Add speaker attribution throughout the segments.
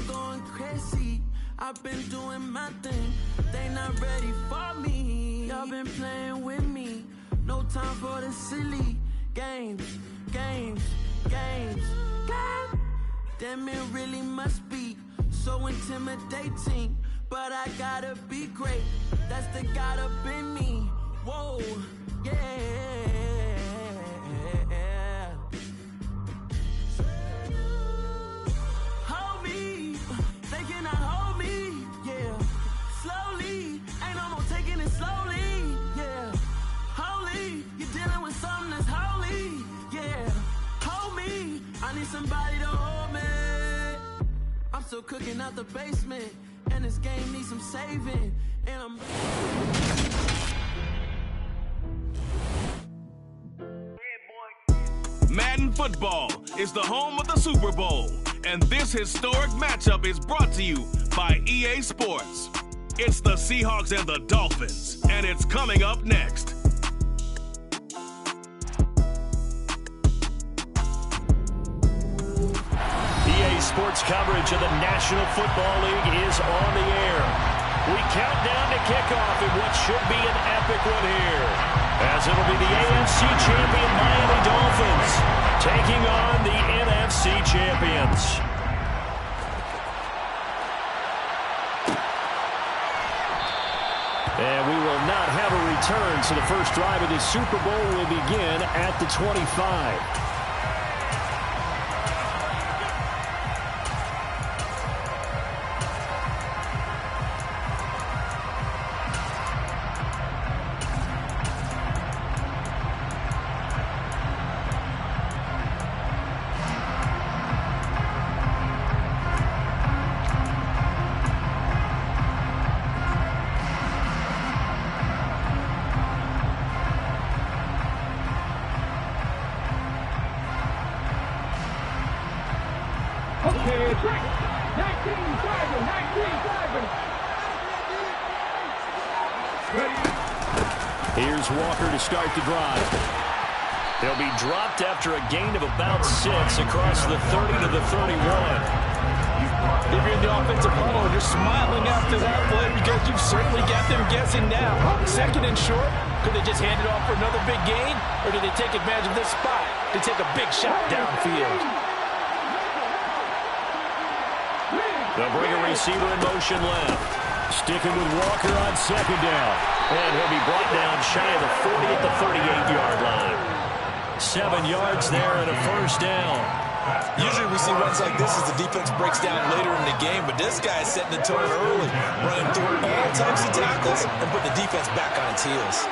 Speaker 1: been going crazy. I've been doing my thing. They not ready for me. Y'all been playing with me. No time for the silly games. God damn, it really must be so intimidating. But I gotta be great. That's the God up in me. Whoa, yeah. Hold me, they cannot hold me, yeah. Slowly, ain't no more taking it slowly, yeah. Holy, you're dealing with something that's holy, yeah. Hold me, I need somebody to hold me. I'm still cooking out the basement, and this game needs some saving, and I'm...
Speaker 2: Madden Football is the home of the Super Bowl, and this historic matchup is brought to you by EA Sports. It's the Seahawks and the Dolphins, and it's coming up next.
Speaker 3: EA Sports coverage of the National Football League is on the air. We count down to kickoff in what should be an epic one here, as it'll be the AFC champion Miami Dolphins taking on the NFC champions. And we will not have a return, so the first drive of the Super Bowl will begin at the 25. Here's Walker to start the drive. He'll be dropped after a gain of about 6 across the 30 to the 31.
Speaker 4: If you're in the offensive huddle, you're smiling after that play because you've certainly got them guessing now. Second and short, could they just hand it off for another big gain, or do they take advantage of this spot to take a big shot downfield?
Speaker 3: They'll bring a receiver in motion left. Sticking with Walker on second down. And he'll be brought down shy of the 40 at the 38-yard line. 7 yards there and a first down.
Speaker 4: Usually we see runs like this as the defense breaks down later in the game, but this guy is setting the tone early, running through all types of tackles and put the defense back on its heels.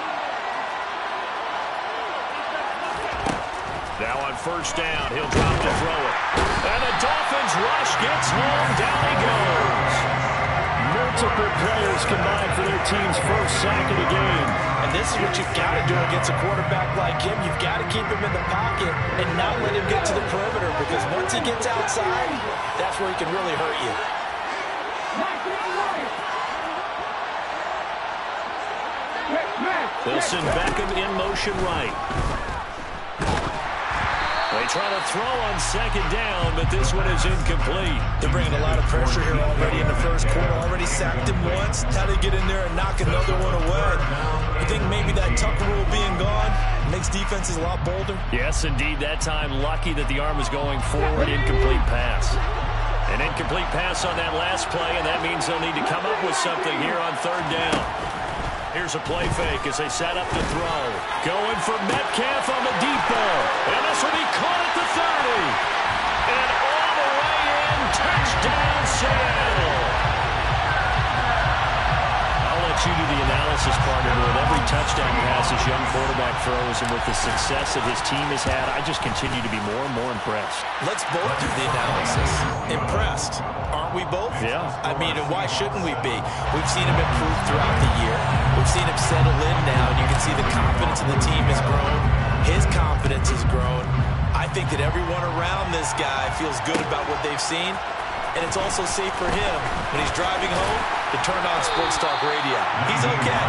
Speaker 3: Now on first down, he'll drop to throw it. And the Dolphins rush gets home. Down he goes. Multiple players combined for their team's first sack of the game.
Speaker 4: And this is what you've got to do against a quarterback like him. You've got to keep him in the pocket and not let him get to the perimeter, because once he gets outside, that's where he can really hurt you.
Speaker 3: They'll send Beckham in motion right. They try to throw on second down, but this one is incomplete.
Speaker 4: They're bringing a lot of pressure here already in the first quarter. Already sacked him once. How to get in there and knock another one away. You think maybe that Tucker rule being gone makes defenses a lot bolder?
Speaker 3: Yes, indeed. That time, lucky that the arm was going forward. Incomplete pass. An incomplete pass on that last play, and that means they'll need to come up with something here on third down. Here's a play fake as they set up to throw. Going for Metcalf on the deep ball. And this will be caught at the 30. And all the way in. Touchdown, Seattle. I'll let you do the analysis part of it. With every touchdown pass this young quarterback throws, and with the success that his team has had, I just continue to be more and more impressed.
Speaker 4: Let's both do the analysis. Impressed. Aren't we both?
Speaker 3: Yeah.
Speaker 4: I mean, and why shouldn't we be? We've seen him improve throughout the year. We've seen him settle in now, and you can see the confidence of the team has grown. His confidence has grown. I think that everyone around this guy feels good about what they've seen, and it's also safe for him when he's driving home to turn on Sports Talk Radio. He's okay.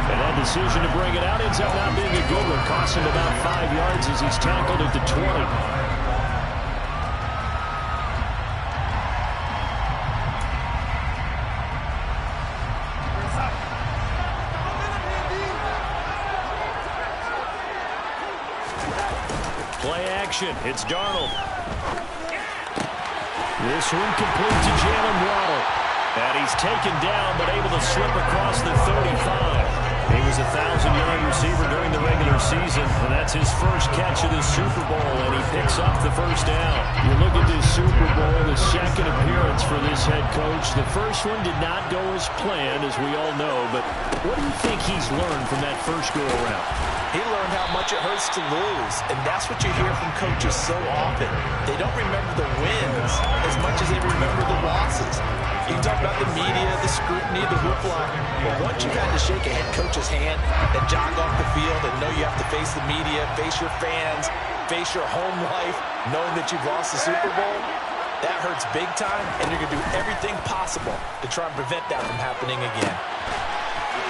Speaker 3: And that decision to bring it out ends up not being a good one. Cost him about 5 yards as he's tackled at the 20. Play action. It's Darnold. This one complete to Jalen Waddle. And he's taken down, but able to slip across the 35. He was a 1,000-yard receiver during the regular season, and that's his first catch of the Super Bowl, and he picks up the first down.
Speaker 5: You look at this Super Bowl, the second appearance for this head coach. The first one did not go as planned, as we all know, but what do you think he's learned from that first go-around?
Speaker 4: He learned how much it hurts to lose, and that's what you hear from coaches so often. They don't remember the wins as much as they remember the losses. You can talk about the media, the scrutiny, the hoopla, but once you've had to shake a head coach's hand and jog off the field and know you have to face the media, face your fans, face your home life, knowing that you've lost the Super Bowl, that hurts big time, and you're going to do everything possible to try and prevent that from happening again.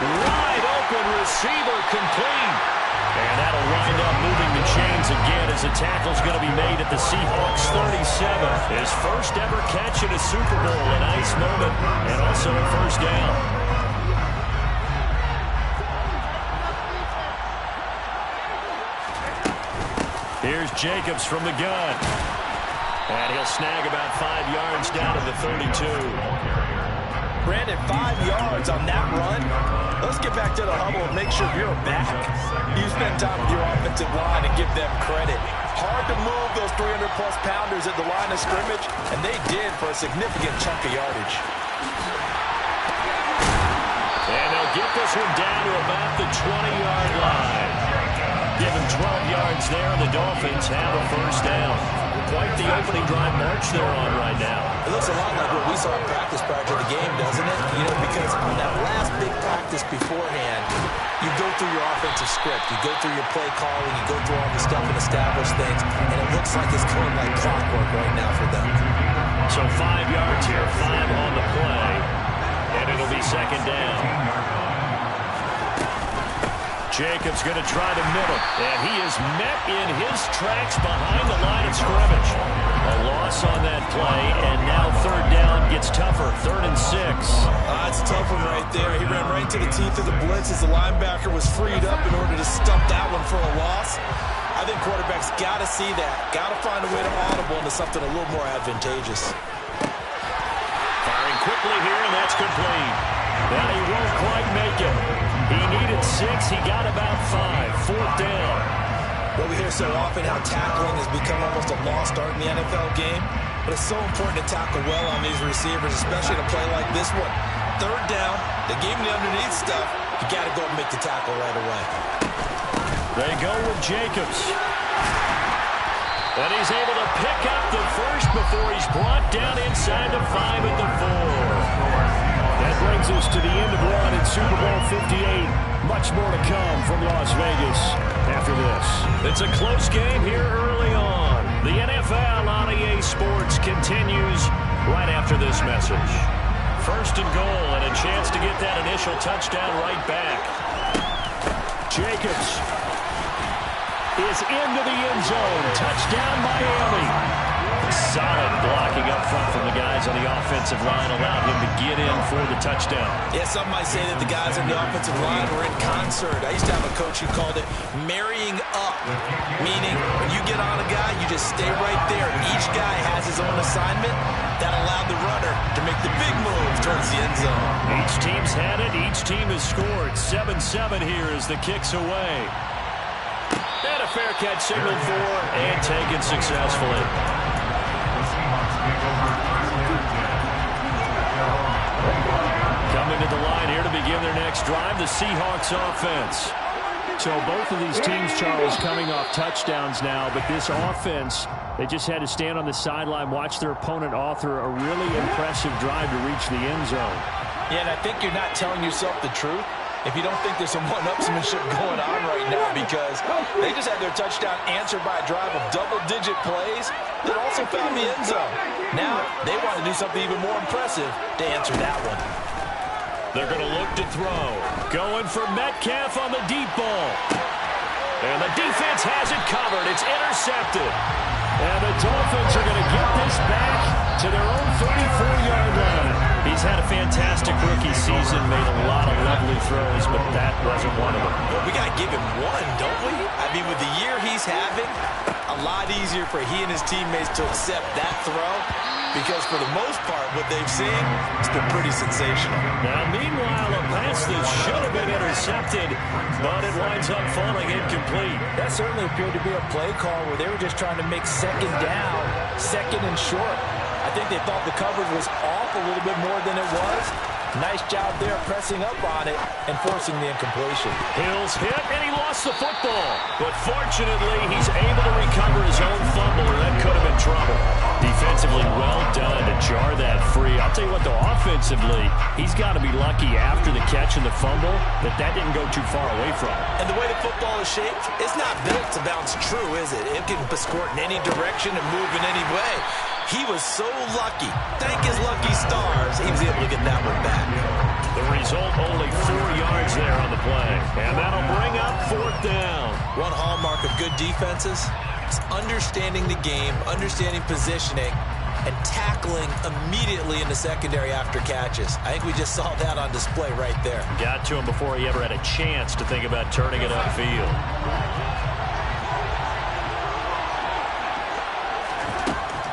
Speaker 3: Wide open receiver complete. And that'll wind up moving the chains again as a tackle's going to be made at the Seahawks 37. His first ever catch in a Super Bowl, a nice moment, and also a first down. Here's Jacobs from the gun. And he'll snag about 5 yards down to the 32.
Speaker 4: Brandon, 5 yards on that run. Let's get back to the huddle and make sure you're back. You spend time with your offensive line and give them credit. Hard to move those 300-plus pounders at the line of scrimmage, and they did for a significant chunk of yardage.
Speaker 3: And they'll get this one down to about the 20-yard line. Give him 12 yards there, and the Dolphins have a first down. Quite the opening drive march they're on right now.
Speaker 4: It looks a lot like what we saw in practice prior to the game, doesn't it? You know, because on that last big practice beforehand, you go through your offensive script, you go through your play calling, you go through all the stuff and establish things, and it looks like it's going like clockwork right now for them.
Speaker 3: So 5 yards here, 5 on the play, and it'll be second down. Jacobs going to try the middle, and he is met in his tracks behind the line of scrimmage. A loss on that play, and now third down gets tougher, 3rd and 6.
Speaker 4: That's a tough one right there. He ran right to the teeth of the blitz as the linebacker was freed up in order to stump that one for a loss. I think quarterbacks got to see that, got to find a way to audible into something a little more advantageous.
Speaker 3: Firing quickly here, and that's complete. Now he won't quite make it. He needed 6. He got about 5. 4th down.
Speaker 4: Well, we hear so often how tackling has become almost a lost art in the NFL game. But it's so important to tackle well on these receivers, especially in a play like this one. 3rd down, they gave him the underneath stuff. You got to go and make the tackle right away.
Speaker 3: They go with Jacobs. And he's able to pick up the first before he's brought down inside the 5 at the 4.
Speaker 5: That brings us to the end of one in Super Bowl 58. Much more to come from Las Vegas after this.
Speaker 3: It's a close game here early on. The NFL on EA Sports continues right after this message. 1st and goal, and a chance to get that initial touchdown right back.
Speaker 5: Jacobs is into the end zone. Touchdown, Miami.
Speaker 3: Solid blocking up front from the guys on the offensive line allowed him to get in for the touchdown.
Speaker 4: Yeah, some might say that the guys on the offensive line were in concert. I used to have a coach who called it marrying up, meaning when you get on a guy, you just stay right there. Each guy has his own assignment that allowed the runner to make the big move towards the end zone.
Speaker 3: Each team's had it. Each team has scored. 7-7 here as the kick's away. And a fair catch signaled for and taken successfully. Coming to the line here to begin their next drive, the Seahawks offense.
Speaker 5: So both of these teams, Charles, coming off touchdowns now, but this offense, they just had to stand on the sideline, watch their opponent author a really impressive drive to reach the end zone.
Speaker 4: Yeah, and I think you're not telling yourself the truth if you don't think there's some one-upsmanship going on right now, because they just had their touchdown answered by a drive of double-digit plays that also found the end zone. Now, they want to do something even more impressive to answer that one.
Speaker 3: They're going to look to throw. Going for Metcalf on the deep ball. And the defense has it covered. It's intercepted.
Speaker 5: And the Dolphins are going to get this back to their own 34-yard line.
Speaker 3: He's had a fantastic rookie season, made a lot of lovely throws, but that wasn't one of them.
Speaker 4: Well, we got to give him one, don't we? I mean, with the year he's having, a lot easier for he and his teammates to accept that throw, because for the most part, what they've seen, it's been pretty sensational.
Speaker 3: Now, meanwhile, a pass that should have been intercepted, but it winds up falling incomplete.
Speaker 6: That certainly appeared to be a play call where they were just trying to make second down, second and short. I think they thought the coverage was off a little bit more than it was. Nice job there pressing up on it and forcing the incompletion.
Speaker 3: Hill's hit, and he lost the football. But fortunately, he's able to recover his own fumble, or that could have been trouble. Defensively, well done to jar that free. I'll tell you what, though, offensively, he's got to be lucky after the catch and the fumble that didn't go too far away from him.
Speaker 4: And the way the football is shaped, it's not built to bounce true, is it? It can squirt in any direction and move in any way. He was so lucky. Thank his lucky stars, he was able to get that one back.
Speaker 3: The result, only 4 yards there on the play. And that'll bring up 4th down.
Speaker 4: One hallmark of good defenses is understanding the game, understanding positioning, and tackling immediately in the secondary after catches. I think we just saw that on display right there.
Speaker 3: Got to him before he ever had a chance to think about turning it upfield.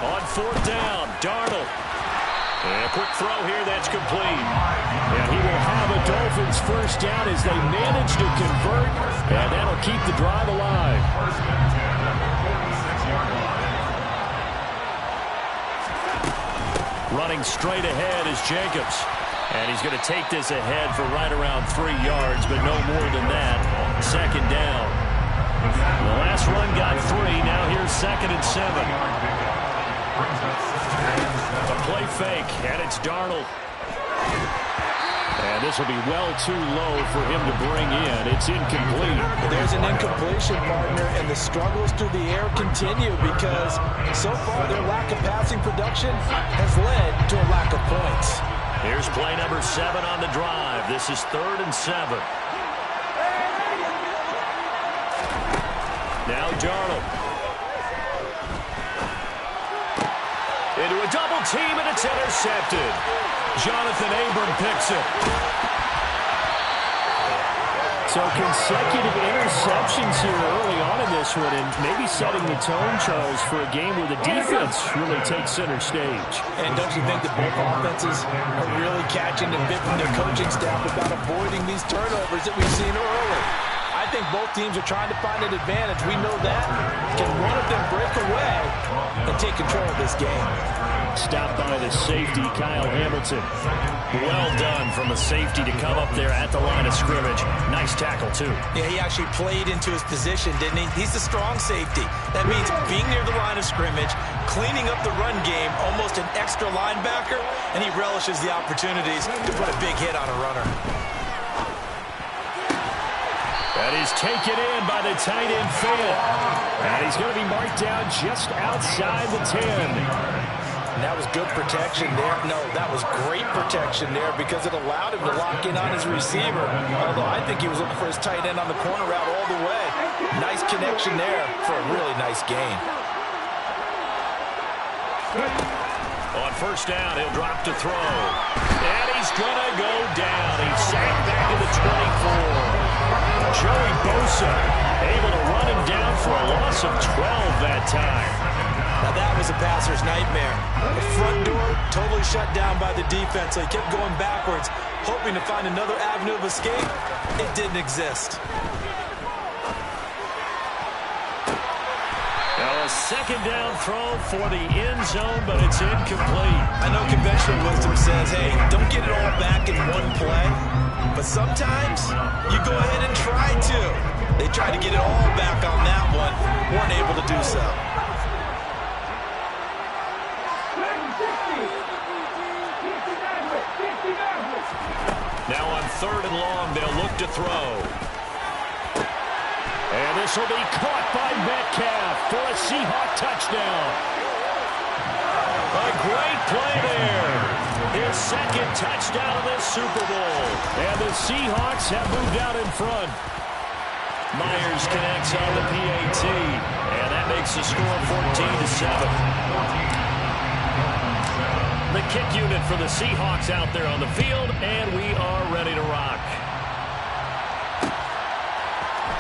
Speaker 3: On 4th down, Darnold. And a quick throw here, that's complete.
Speaker 5: And he will have a Dolphins first down as they manage to convert, and that'll keep the drive alive.
Speaker 3: Running straight ahead is Jacobs. And he's going to take this ahead for right around 3 yards, but no more than that. 2nd down. The last run got 3. Now here's 2nd and 7. A play fake, and it's Darnold.
Speaker 5: And this will be well too low for him to bring in. It's incomplete.
Speaker 6: There's an incompletion, partner, and the struggles through the air continue because so far their lack of passing production has led to a lack of points.
Speaker 3: Here's play number 7 on the drive. This is 3rd and 7. Now Darnold. Into a double team, and it's intercepted. Jonathan Abram picks it.
Speaker 5: So consecutive interceptions here early on in this one, and maybe setting the tone, Charles, for a game where the defense really takes center stage.
Speaker 6: And don't you think that both offenses are really catching the bit from their coaching staff about avoiding these turnovers that we've seen early? I think both teams are trying to find an advantage. We know that. Can one of them break away and take control of this game?
Speaker 5: Stopped by the safety, Kyle Hamilton.
Speaker 3: Well done from a safety to come up there at the line of scrimmage. Nice tackle, too.
Speaker 4: Yeah, he actually played into his position, didn't he? He's the strong safety. That means being near the line of scrimmage, cleaning up the run game, almost an extra linebacker, and he relishes the opportunities to put a big hit on a runner.
Speaker 3: That is taken in by the tight end, Fayette.
Speaker 5: And he's going to be marked down just outside the 10.
Speaker 6: And that was good protection there. No, that was great protection there because it allowed him to lock in on his receiver. Although I think he was looking for his tight end on the corner route all the way. Nice connection there for a really nice gain.
Speaker 3: On 1st down, he'll drop to throw. And he's going to go down. He's sacked back to the 24. Joey Bosa able to run him down for a loss of 12 that time.
Speaker 4: Now that was a passer's nightmare. The front door totally shut down by the defense, so he kept going backwards, hoping to find another avenue of escape. It didn't exist.
Speaker 3: Now a 2nd down throw for the end zone, but it's incomplete.
Speaker 4: I know conventional wisdom says, hey, don't get it all back in one play. But sometimes you go ahead and try to. They tried to get it all back on that one. Weren't able to do so.
Speaker 3: Now on 3rd and long, they'll look to throw. And this will be caught by Metcalf for a Seahawk touchdown. A great play there. His 2nd touchdown of this Super Bowl.
Speaker 5: And the Seahawks have moved out in front.
Speaker 3: Myers connects on the PAT. And that makes the score 14-7. The kick unit for the Seahawks out there on the field, and we are ready to rock.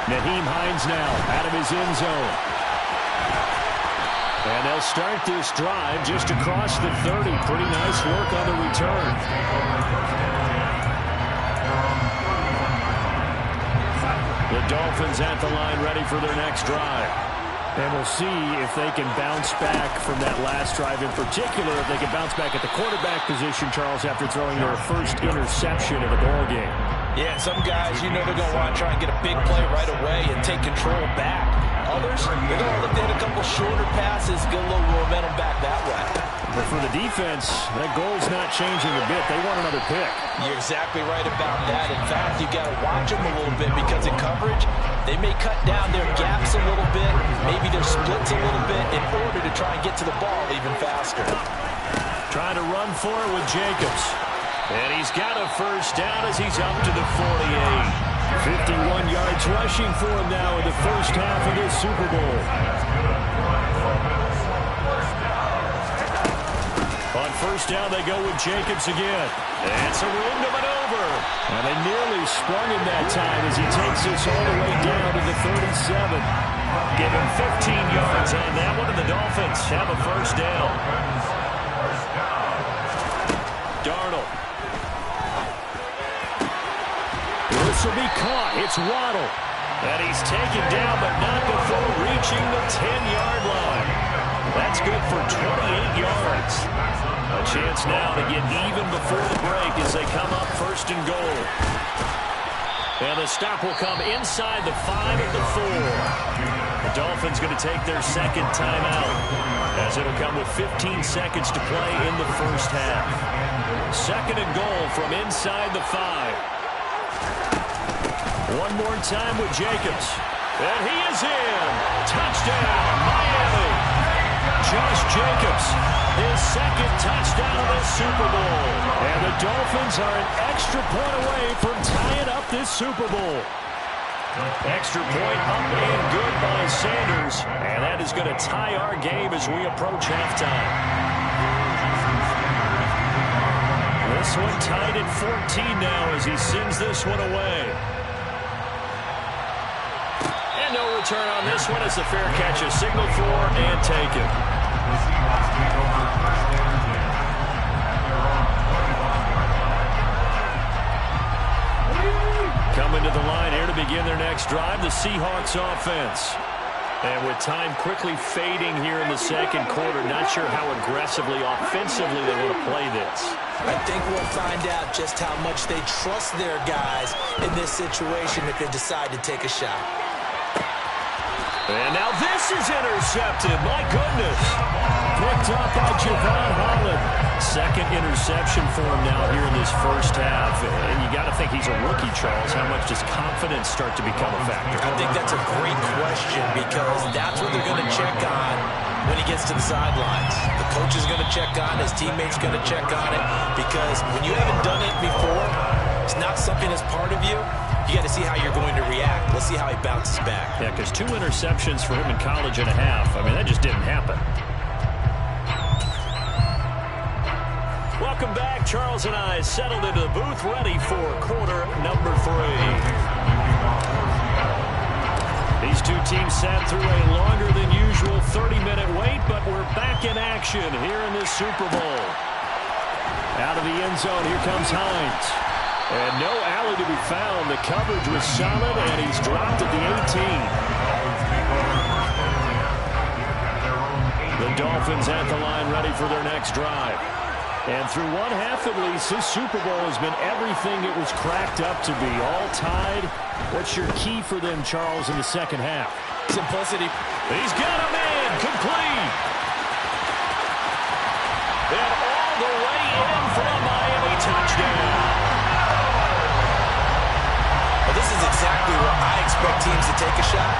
Speaker 5: Nyheim Hines now out of his end zone. And they'll start this drive just across the 30. Pretty nice work on the return. The Dolphins at the line ready for their next drive. And we'll see if they can bounce back from that last drive. In particular, if they can bounce back at the quarterback position, Charles, after throwing their first interception of the ball game.
Speaker 6: Yeah, some guys, you know they're going to want to try and get a big play right away and take control back. Others, they're going to look to hit a couple shorter passes, get a little momentum back that way.
Speaker 5: But for the defense, that goal's not changing a bit. They want another pick.
Speaker 6: You're exactly right about that. In fact, you got to watch them a little bit because in coverage, they may cut down their gaps a little bit, maybe their splits a little bit in order to try and get to the ball even faster.
Speaker 5: Trying to run for it with Jacobs. And he's got a first down as he's up to the 48. 51 yards rushing for him now in the first half of this Super Bowl. On first down, they go with Jacobs again. And some room to maneuver. And they nearly sprung him that time as he takes this all the way down to the 37. Give him 15 yards on that one, and the Dolphins have a first down. Darnold. This will be caught. It's Waddle. And he's taken down, but not before reaching the 10-yard line. That's good for 28 yards. A chance now to get even before the break as they come up first and goal. And the stop will come inside the 5 at the 4. The Dolphins going to take their second timeout as it'll come with 15 seconds to play in the first half. Second and goal from inside the 5. One more time with Jacobs. And he is in. Touchdown, Miami. Josh Jacobs, his second touchdown of the Super Bowl. And the Dolphins are an extra point away from tying up this Super Bowl. Extra point up and good by Sanders. And that is going to tie our game as we approach halftime. This one tied at 14 now as he sends this one away. And no return on this one as the fair catch is signaled for and taken. Coming to the line here to begin their next drive, the Seahawks offense. And with time quickly fading here in the second quarter, not sure how aggressively, offensively they want to play this.
Speaker 6: I think we'll find out just how much they trust their guys in this situation if they decide to take a shot.
Speaker 5: And now this is intercepted. My goodness. Picked up by Javon Holland. Second interception for him now here in this first half. And you got to think he's a rookie, Charles. How much does confidence start to become a factor?
Speaker 6: I think that's a great question because that's what they're going to check on when he gets to the sidelines. The coach is going to check on it. His teammates going to check on it because when you haven't done it before, it's not something that's part of you. You got to see how you're going to react. Let's see how he bounces back.
Speaker 5: Yeah, because 2 interceptions for him in college and a half. I mean, that just didn't happen. Welcome back. Charles and I settled into the booth ready for quarter number 3. These two teams sat through a longer than usual 30-minute wait, but we're back in action here in this Super Bowl. Out of the end zone, here comes Hines. And no alley to be found. The coverage was solid, and he's dropped at the 18. The Dolphins at the line ready for their next drive. And through one half at least, this Super Bowl has been everything it was cracked up to be. All tied. What's your key for them, Charles, in the second half?
Speaker 6: Simplicity.
Speaker 5: He's got a man. Complete. And all the way in for a Miami touchdown.
Speaker 6: Well, this is exactly where I expect teams to take a shot.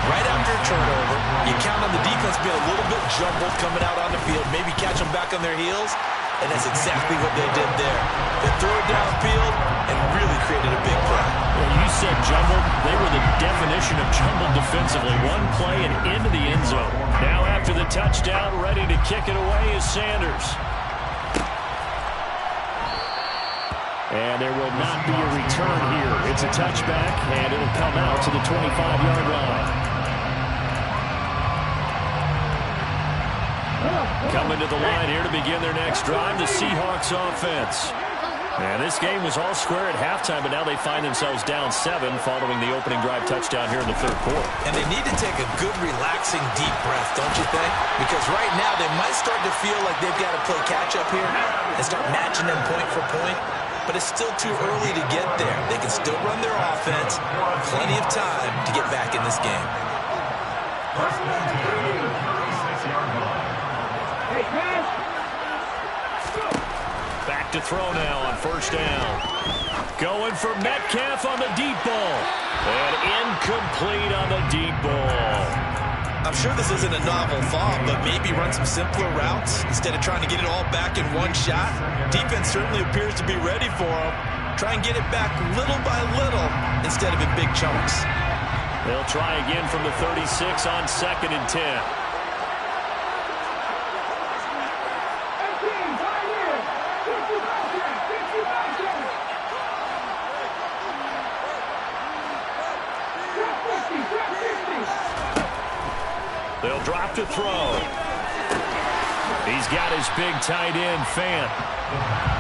Speaker 6: Right after a turnover, you count on the defense being a little bit jumbled coming out on the field, maybe catch them back on their heels, and that's exactly what they did there. They threw it downfield and really created a big play.
Speaker 5: Well, you said jumbled. They were the definition of jumbled defensively. One play and into the end zone. Now after the touchdown, ready to kick it away is Sanders. And there will not be a return here. It's a touchback, and it'll come out to the 25-yard line.
Speaker 3: Coming to the line here to begin their next drive, the Seahawks offense. And this game was all square at halftime, but now they find themselves down 7 following the opening drive touchdown here in the third quarter.
Speaker 4: And they need to take a good, relaxing, deep breath, don't you think? Because right now they might start to feel like they've got to play catch-up here and start matching them point for point. But it's still too early to get there. They can still run their offense. Plenty of time to get back in this game.
Speaker 3: Back to throw now on first down. Going for Metcalf on the deep ball. And incomplete on the deep ball.
Speaker 4: I'm sure this isn't a novel thought, but maybe run some simpler routes instead of trying to get it all back in one shot. Defense certainly appears to be ready for them. Try and get it back little by little instead of in big chunks.
Speaker 3: They'll try again from the 36 on 2nd and 10. They'll drop to throw. He's got his big tight end, Fant.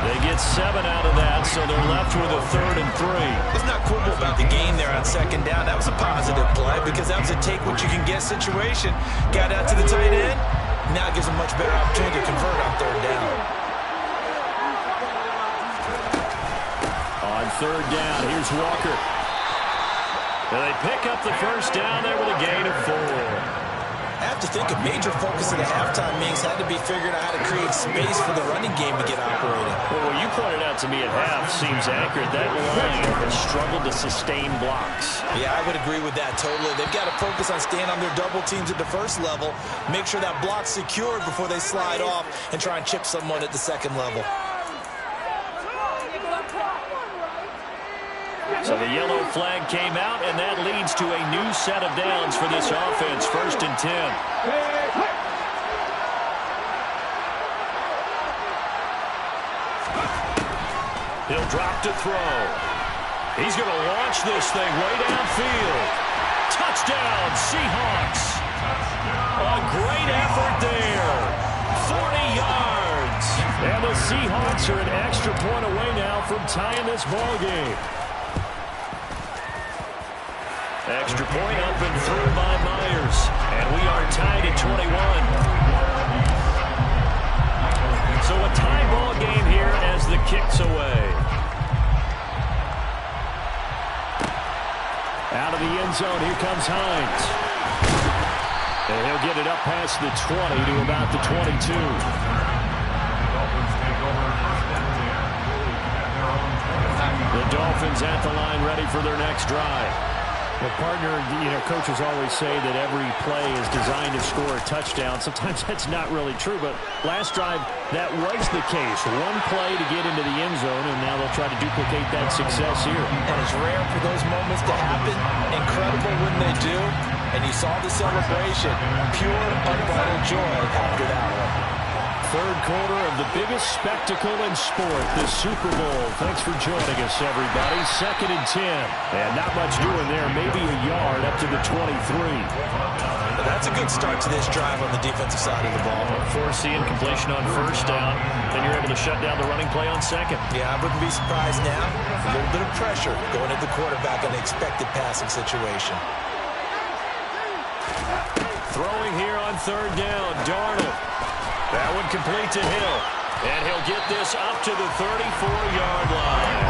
Speaker 3: They get 7 out of that, so they're left with a 3rd and 3.
Speaker 4: Let's not quibble about the gain there on 2nd down. That was a positive play because that was a take-what-you-can-get situation. Got out to the tight end. Now it gives them much better opportunity to convert on 3rd down.
Speaker 3: On 3rd down, here's Walker. And they pick up the first down there with a gain of 4.
Speaker 4: I have to think a major focus of the halftime meetings had to be figuring out how to create space for the running game to get operating.
Speaker 3: Well, what you pointed out to me at half seems accurate. That line has struggled to sustain blocks.
Speaker 4: Yeah, I would agree with that totally. They've got to focus on staying on their double teams at the first level, make sure that block's secured before they slide off and try and chip someone at the 2nd level.
Speaker 3: So the yellow flag came out, and that leads to a new set of downs for this offense. 1st and 10. He'll drop to throw. He's going to launch this thing way downfield. Touchdown, Seahawks. A great effort there. 40 yards. And the Seahawks are an extra point away now from tying this ball game. Extra point up and through by Myers. And we are tied at 21. So a tie ball game here as the kick's away. Out of the end zone, here comes Hines. And he'll get it up past the 20 to about the 22. The Dolphins at the line ready for their next drive.
Speaker 5: Well, partner, coaches always say that every play is designed to score a touchdown. Sometimes that's not really true, but last drive, that was the case. One play to get into the end zone, and now they'll try to duplicate that success here.
Speaker 4: And it's rare for those moments to happen. Incredible when they do. And you saw the celebration. Pure, unbridled joy after that one.
Speaker 3: Third quarter of the biggest spectacle in sport, the Super Bowl. Thanks for joining us, everybody. 2nd and 10. And not much doing there. Maybe a yard up to the 23.
Speaker 4: But that's a good start to this drive on the defensive side of the ball.
Speaker 3: Force the incompletion on first down. Then you're able to shut down the running play on 2nd.
Speaker 4: Yeah, I wouldn't be surprised now. A little bit of pressure going at the quarterback in an expected passing situation.
Speaker 3: Throwing here on 3rd down, Darnold. That one complete to Hill. And he'll get this up to the 34-yard line.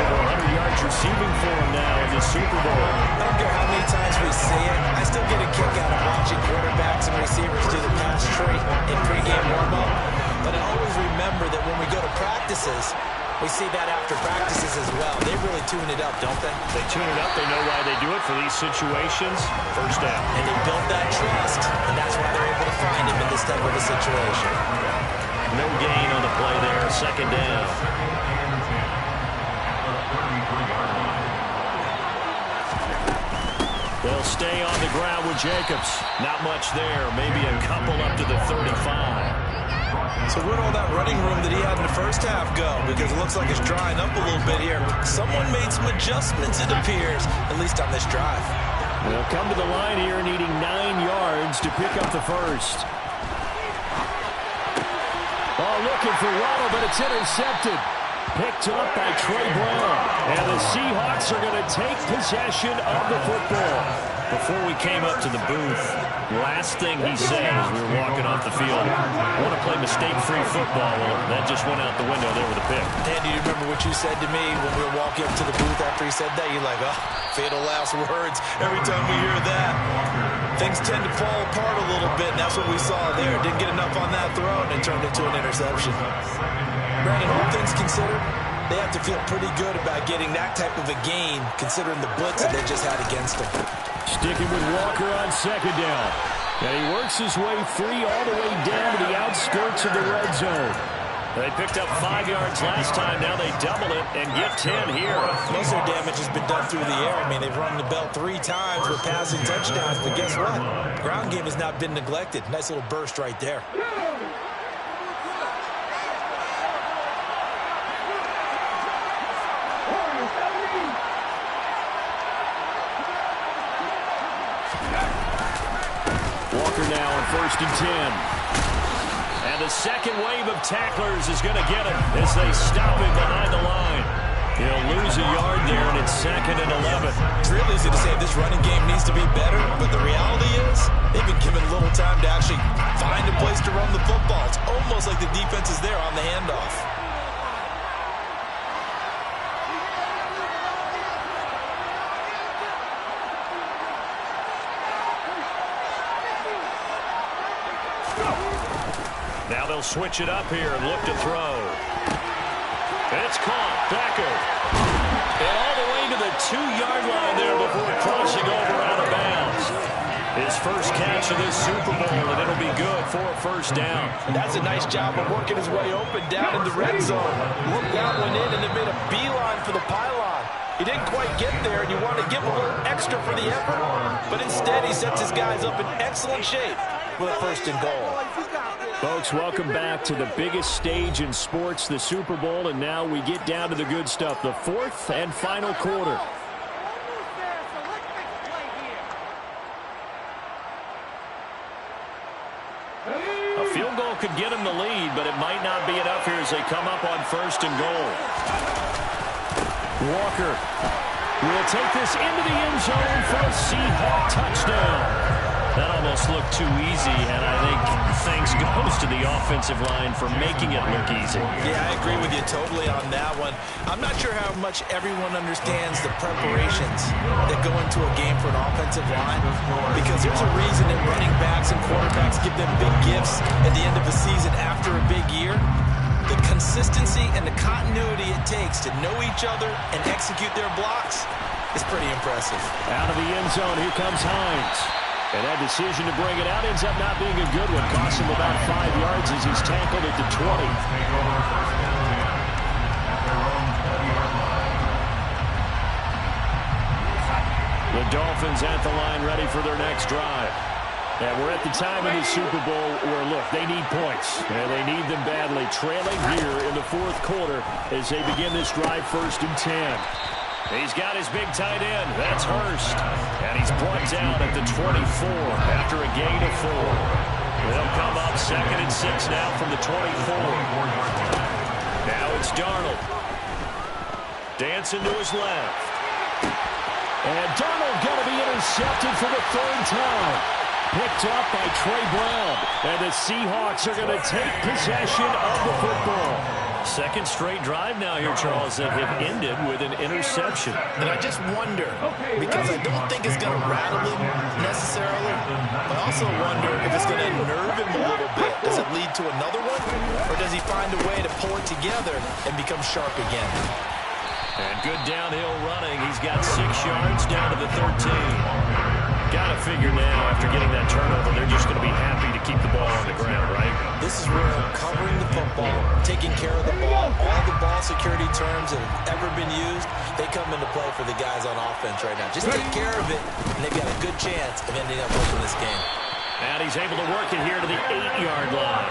Speaker 3: Over 100 yards receiving for him now in the Super Bowl.
Speaker 4: I don't care how many times we see it. I still get a kick out of watching quarterbacks and receivers do the pass tree in pregame warm-up. But I always remember that when we go to practices, we see that after practices as well. They really tune it up, don't they?
Speaker 3: They tune it up. They know why they do it for these situations. First down.
Speaker 4: And they build that trust, and that's why they're able to find him in this type of a situation.
Speaker 3: No gain on the play there. 2nd down. They'll stay on the ground with Jacobs. Not much there. Maybe a couple up to the 35.
Speaker 4: So where'd all that running room that he had in the first half go? Because it looks like it's drying up a little bit here. Someone made some adjustments, it appears, at least on this drive.
Speaker 3: They'll come to the line here needing 9 yards to pick up the first.
Speaker 5: looking for Waddle, but it's intercepted. Picked up by Trey Brown. And the Seahawks are going to take possession of the football.
Speaker 3: Before we came up to the booth, last thing he said as we were walking off the field, I want to play mistake-free football. Well, that just went out the window there with a pick.
Speaker 4: Dan, do you remember what you said to me when we were walking up to the booth after he said that? You're like, oh, fatal last words every time we hear that. Things tend to fall apart a little bit, and that's what we saw there. Didn't get enough on that throw, and it turned into an interception. Brandon, all things considered, they have to feel pretty good about getting that type of a gain, considering the blitz that they just had against them.
Speaker 5: Sticking with Walker on second down. And he works his way free all the way down to the outskirts of the red zone.
Speaker 3: They picked up 5 yards last time. Now they double it and get 10 here.
Speaker 4: Most of their damage has been done through the air. I mean, they've run the bell 3 times with passing touchdowns. But guess what? Ground game has not been neglected. Nice little burst right there.
Speaker 5: Walker now on 1st and 10.
Speaker 3: And the second wave of tacklers is going to get him as they stop him behind the line. He'll lose a yard there, and it's 2nd and 11.
Speaker 4: It's real easy to say this running game needs to be better, but the reality is they've been given little time to actually find a place to run the football. It's almost like the defense is there on the handoff.
Speaker 3: Now they'll switch it up here and look to throw. And it's caught. Becker. And all the way to the 2-yard line there before crossing over out of bounds. His first catch of this Super Bowl, and it'll be good for a first down.
Speaker 4: That's a nice job of working his way open down in the red zone. Looked that one in, and it made a beeline for the pylon. He didn't quite get there, and you want to give him a little extra for the effort. But instead, he sets his guys up in excellent shape with a 1st and goal.
Speaker 5: Folks, welcome back to the biggest stage in sports, the Super Bowl, and now we get down to the good stuff, the 4th and final quarter.
Speaker 3: A field goal could get him the lead, but it might not be enough here as they come up on 1st and goal.
Speaker 5: Walker will take this into the end zone for a Seahawk touchdown.
Speaker 3: That almost looked too easy, and I think thanks goes to the offensive line for making it look easy.
Speaker 4: Yeah, I agree with you totally on that one. I'm not sure how much everyone understands the preparations that go into a game for an offensive line, because there's a reason that running backs and quarterbacks give them big gifts at the end of the season after a big year. The consistency and the continuity it takes to know each other and execute their blocks is pretty impressive.
Speaker 5: Out of the end zone, here comes Hines. And that decision to bring it out ends up not being a good one. Costs him about 5 yards as he's tackled at the 20. The Dolphins at the line ready for their next drive. And we're at the time in the Super Bowl where, look, they need points. And they need them badly. Trailing here in the 4th quarter as they begin this drive 1st and 10.
Speaker 3: He's got his big tight end. That's Hurst. And he's brought down at the 24 after a gain of 4. They'll come up 2nd and 6 now from the 24. Now it's Darnold. Dancing to his left.
Speaker 5: And Darnold going to be intercepted for the 3rd time. Picked up by Trey Brown. And the Seahawks are going to take possession of the football.
Speaker 3: Second straight drive now here, Charles, that have ended with an interception.
Speaker 4: And I just wonder, because I don't think it's going to rattle him necessarily, but I also wonder if it's going to nerve him a little bit. Does it lead to another one, or does he find a way to pull it together and become sharp again?
Speaker 3: And good downhill running. He's got 6 yards down to the 13. Got to figure now, after getting that turnover, they're just going to be happy to keep the ball on the ground, right?
Speaker 4: This is where covering the football, taking care of the ball, all the ball security terms that have ever been used, they come into play for the guys on offense right now. Just take care of it, and they've got a good chance of ending up winning this game.
Speaker 3: And he's able to work it here to the 8-yard line.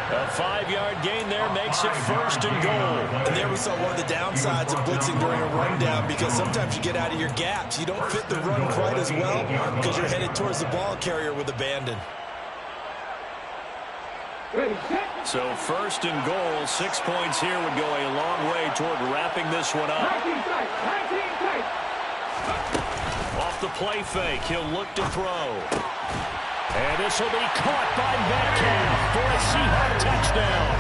Speaker 3: A 5-yard gain there makes it 1st and goal.
Speaker 4: And there we saw one of the downsides of blitzing during a rundown, because sometimes you get out of your gaps. You don't fit the run quite as well because you're headed towards the ball carrier with abandon.
Speaker 3: So first and goal, 6 points here would go a long way toward wrapping this one up. Off the play fake, he'll look to throw. And this will be caught by Metcalf for a Seahawk touchdown.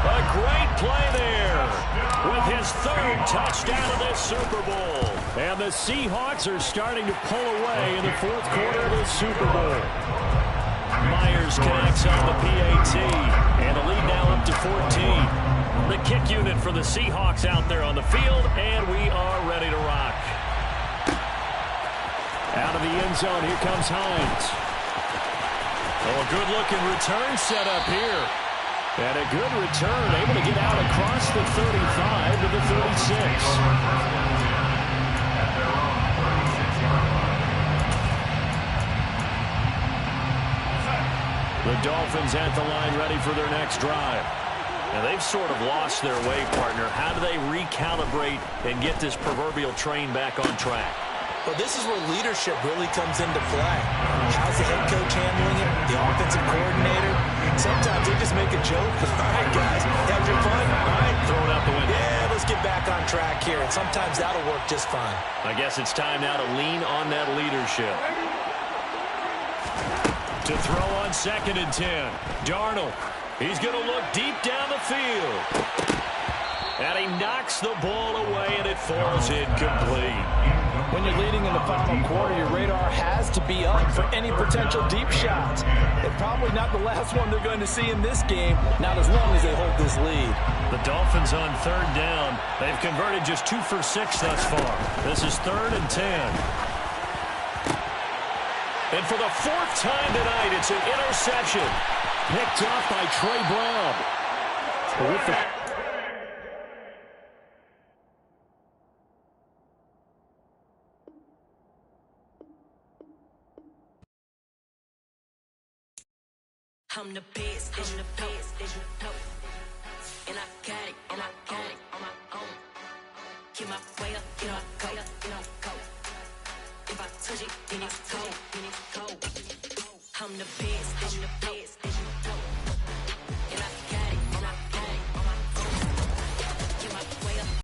Speaker 3: A great play there with his third touchdown of this Super Bowl. And the Seahawks are starting to pull away in the fourth quarter of the Super Bowl. Myers connects on the PAT, and the lead now up to 14. The kick unit for the Seahawks out there on the field, and we are ready to rock. Out of the end zone, here comes Hines. Oh, a good-looking return set up here. And a good return, able to get out across the 35 to the 36. The Dolphins at the line ready for their next drive. Now they've sort of lost their way, partner. How do they recalibrate and get this proverbial train back on track?
Speaker 6: Well, this is where leadership really comes into play. How's the head coach handling it? The offensive coordinator? Sometimes they just make a joke. All right, guys, have your fun. All right,
Speaker 3: throw it out the window.
Speaker 6: Yeah, let's get back on track here. And sometimes that'll work just fine.
Speaker 3: I guess it's time now to lean on that leadership. To throw on 2nd and 10. Darnold. He's going to look deep down the field. And he knocks the ball away, and it falls incomplete.
Speaker 6: When you're leading in the final quarter, your radar has to be up for any potential deep shots. And probably not the last one they're going to see in this game, not as long as they hold this lead.
Speaker 3: The Dolphins on 3rd down. They've converted just 2 for 6 thus far. This is 3rd and 10. And for the 4th time tonight, it's an interception.
Speaker 5: Picked off by Trey Brown. With the
Speaker 1: I'm the best, and I got it, and I got it on my own. Get my way up, get my go, go. If I touch it, then it's cold, I'm the best.